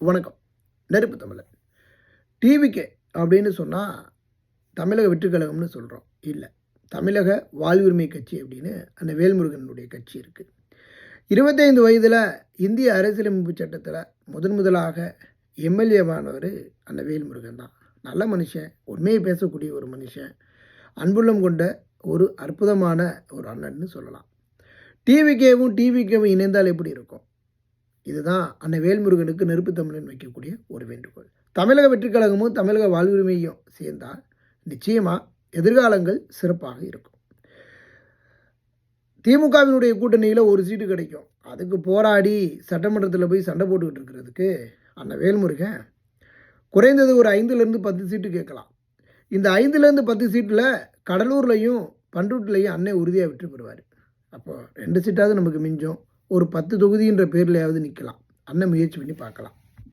வணக்கம். நெருப்பு தமிழன். டிவிகே அப்படின்னு சொன்னால் தமிழக வெற்றிக் கழகம்னு சொல்கிறோம். இல்லை, தமிழக வாழ்வுரிமை கட்சி அப்படின்னு அந்த வேல்முருகனுடைய கட்சி இருக்குது. 25 வயதில் இந்திய அரசியலமைப்பு சட்டத்தில் முதலாக எம்எல்ஏவானவர் அந்த வேல்முருகன் தான். நல்ல மனுஷன், உண்மையை பேசக்கூடிய ஒரு மனுஷன், அன்புள்ளம் கொண்ட ஒரு அற்புதமான ஒரு அண்ணன்னு சொல்லலாம். டிவிகேவும் இணைந்தால் எப்படி இருக்கும்? இதுதான் அன்னை வேல்முருகனுக்கு நெருப்பு தமிழன் வைக்கக்கூடிய ஒரு வேண்டுகோள். தமிழக வெற்றிக் கழகமும் தமிழக வாழ்வுரிமையும் சேர்ந்தால் நிச்சயமாக எதிர்காலங்கள் சிறப்பாக இருக்கும். திமுகவினுடைய கூட்டணியில் ஒரு சீட்டு கிடைக்கும். அதுக்கு போராடி சட்டமன்றத்தில் போய் சண்டை போட்டுக்கிட்டு இருக்கிறதுக்கு அண்ணன் வேல்முருகன் குறைந்தது ஒரு 5லேருந்து 10 சீட்டு கேட்கலாம். இந்த 5லேருந்து 10 சீட்டில் கடலூர்லையும் பண்ருட்டிலையும் அண்ணன் உறுதியாக வெற்றி பெறுவார். அப்போது 2 சீட்டாவது நமக்கு மிஞ்சும். ஒரு 10 தொகுதின்ற பேர்லையாவது நிற்கலாம். அண்ணன் முயற்சி பண்ணி பார்க்கலாம்.